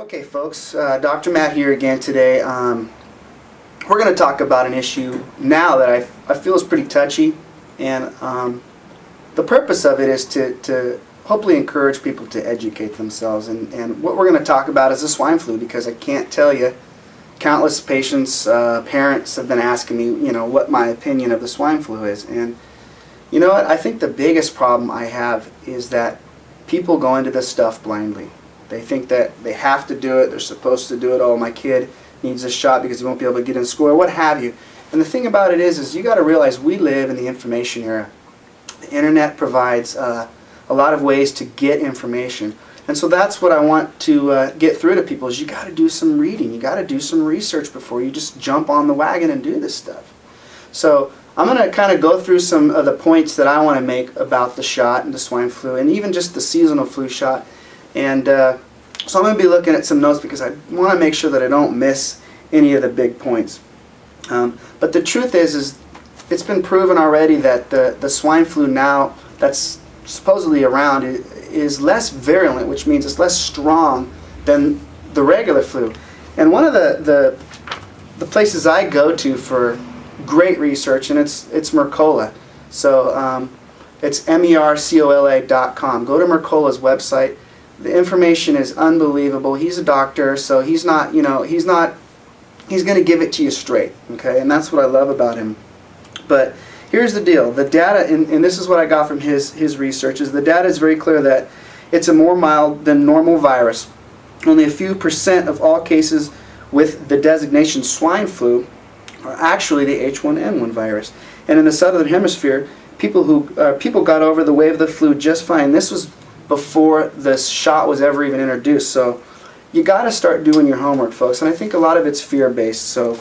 Okay folks, Dr. Matt here again today. We're going to talk about an issue now that I feel is pretty touchy, and the purpose of it is to hopefully encourage people to educate themselves, and what we're going to talk about is the swine flu, because I can't tell you, countless patients, parents have been asking me, what my opinion of the swine flu is. And you know what, I think the biggest problem I have is that people go into this stuff blindly. They think that they have to do it, they're supposed to do it. Oh, my kid needs a shot because he won't be able to get in school, or what have you. And the thing about it is you got to realize we live in the information era. The internet provides a lot of ways to get information. And so that's what I want to get through to people, is you got to do some reading, you got to do some research before you just jump on the wagon and do this stuff. So I'm going to kind of go through some of the points that I want to make about the shot and the swine flu, and even just the seasonal flu shot. And so I'm going to be looking at some notes because I want to make sure that I don't miss any of the big points. But the truth is it's been proven already that the swine flu now that's supposedly around is less virulent, which means it's less strong than the regular flu. And one of the places I go to for great research, and it's Mercola. So it's mercola.com. Go to Mercola's website. The information is unbelievable. He's a doctor, so he's not he's going to give it to you straight, okay? And that's what I love about him. But here's the deal. The data, and this is what I got from his research, is the data is very clear that it's a more mild than normal virus. Only a few % of all cases with the designation swine flu are actually the H1N1 virus. And in the southern hemisphere, people got over the wave of the flu just fine. This was before this shot was ever even introduced. So you got to start doing your homework, folks. And I think a lot of it's fear-based. So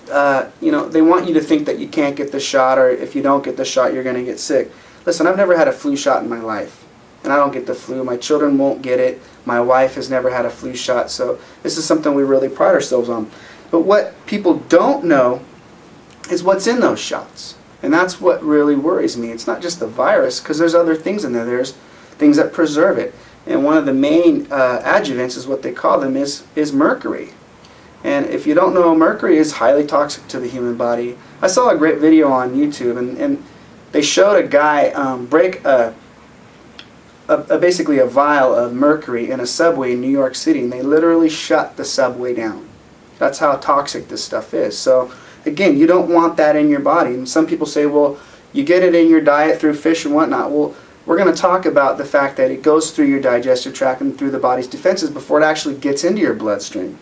they want you to think that you can't get the shot, or if you don't get the shot, you're going to get sick. Listen, I've never had a flu shot in my life, and I don't get the flu. My children won't get it. My wife has never had a flu shot. So this is something we really pride ourselves on. But what people don't know is what's in those shots. And that's what really worries me. It's not just the virus, because there's other things in there. There's things that preserve it. And one of the main adjuvants, is what they call them, is mercury. And if you don't know, mercury is highly toxic to the human body. I saw a great video on YouTube, and they showed a guy break basically a vial of mercury in a subway in New York City, and they literally shut the subway down. That's how toxic this stuff is. So again, you don't want that in your body. And some people say, well, you get it in your diet through fish and whatnot. Well, we're going to talk about the fact that it goes through your digestive tract and through the body's defenses before it actually gets into your bloodstream.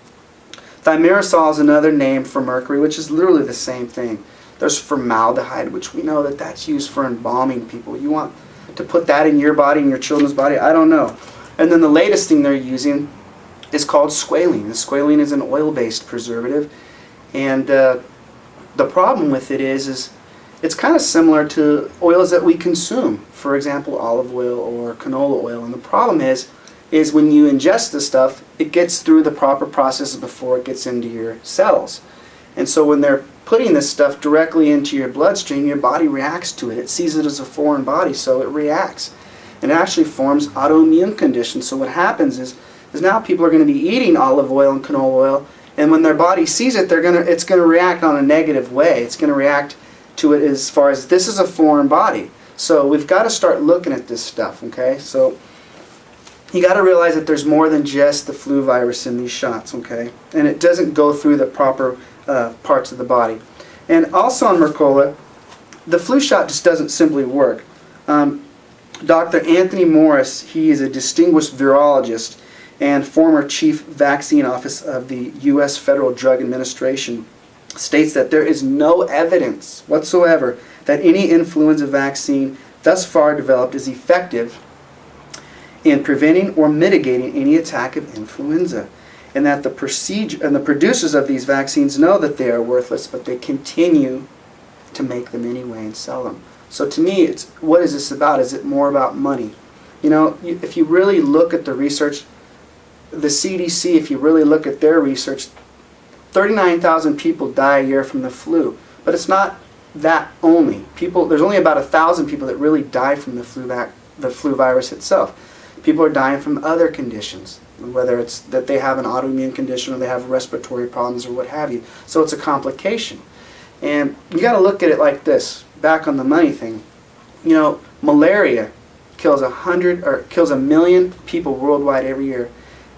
Thimerosal is another name for mercury, which is literally the same thing. There's formaldehyde, which we know that that's used for embalming people. You want to put that in your body, in your children's body? I don't know. And then the latest thing they're using is called squalene. And squalene is an oil-based preservative. And the problem with it is it's kind of similar to oils that we consume. For example, olive oil or canola oil. And the problem is when you ingest this stuff, it gets through the proper processes before it gets into your cells. And so when they're putting this stuff directly into your bloodstream, your body reacts to it. It sees it as a foreign body, so it reacts. And it actually forms autoimmune conditions. So what happens is now people are going to be eating olive oil and canola oil, and when their body sees it, it's going to react on a negative way. It's going to react to it as far as this is a foreign body. So we've got to start looking at this stuff, okay? So you got to realize that there's more than just the flu virus in these shots, okay? And it doesn't go through the proper parts of the body. And also on Mercola, the flu shot just doesn't simply work. Dr. Anthony Morris, he is a distinguished virologist and former chief vaccine office of the U.S. Federal Drug Administration, states that there is no evidence whatsoever that any influenza vaccine thus far developed is effective in preventing or mitigating any attack of influenza, and that the producers of these vaccines know that they are worthless, but they continue to make them anyway and sell them. So to me, what is this about? Is it more about money? If you really look at the research, the CDC, if you really look at their research, 39,000 people die a year from the flu. But it's not that only. There's only about 1,000 people that really die from the flu virus itself. People are dying from other conditions. whether it's that they have an autoimmune condition or they have respiratory problems or what have you. So it's a complication. And you got to look at it like this, back on the money thing. You know, malaria kills 1 million people worldwide every year.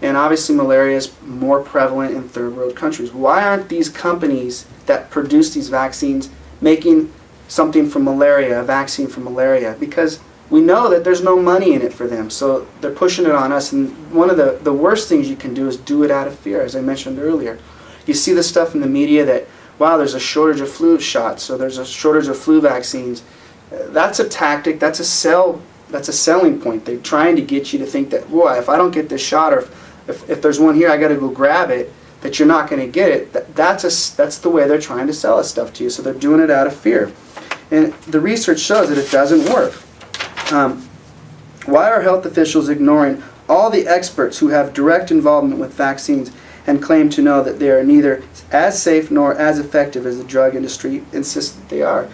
And obviously malaria is more prevalent in third world countries. Why aren't these companies that produce these vaccines making something for malaria, a vaccine for malaria? Because we know that there's no money in it for them, so they're pushing it on us. And one of the worst things you can do is do it out of fear, as I mentioned earlier. You see the stuff in the media that, wow, there's a shortage of flu shots, so there's a shortage of flu vaccines. That's a tactic, that's a selling point. They're trying to get you to think that, boy, if I don't get this shot, or if there's one here, I got to go grab it, that you're not going to get it. That's the way they're trying to sell this stuff to you, so they're doing it out of fear. And the research shows that it doesn't work. Why are health officials ignoring all the experts who have direct involvement with vaccines and claim to know that they are neither as safe nor as effective as the drug industry insists that they are?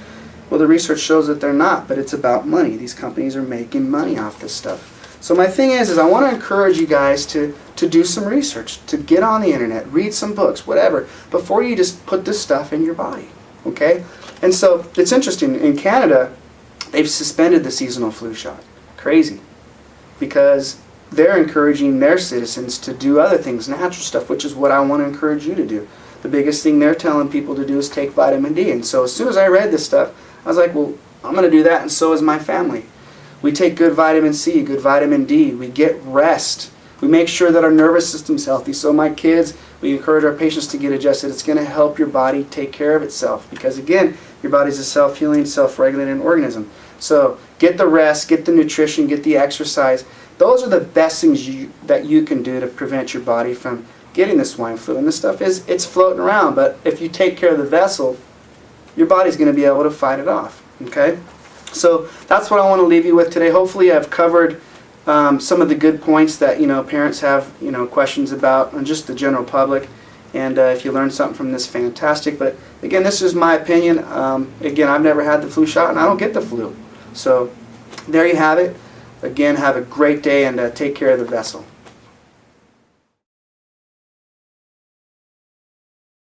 Well, the research shows that they're not, but it's about money. These companies are making money off this stuff. So my thing is I want to encourage you guys to do some research, to get on the internet, read some books, whatever, before you just put this stuff in your body, okay? And so it's interesting. In Canada, they've suspended the seasonal flu shot. Crazy. Because they're encouraging their citizens to do other things, natural stuff, which is what I want to encourage you to do. The biggest thing they're telling people to do is take vitamin D. And so as soon as I read this stuff, I was like, well, I'm going to do that, and so is my family. We take good vitamin C, good vitamin D. We get rest. We make sure that our nervous system's healthy. So my kids, we encourage our patients to get adjusted. It's going to help your body take care of itself. Because again, your body's a self-healing, self-regulating organism. So get the rest, get the nutrition, get the exercise. Those are the best things that you can do to prevent your body from getting the swine flu. And this stuff it's floating around. But if you take care of the vessel, your body's going to be able to fight it off. Okay? So that's what I want to leave you with today. Hopefully I've covered some of the good points that parents have questions about, and just the general public. And if you learned something from this, fantastic. But again, this is my opinion. Again, I've never had the flu shot, and I don't get the flu. So there you have it. Again, have a great day, and take care of the vessel.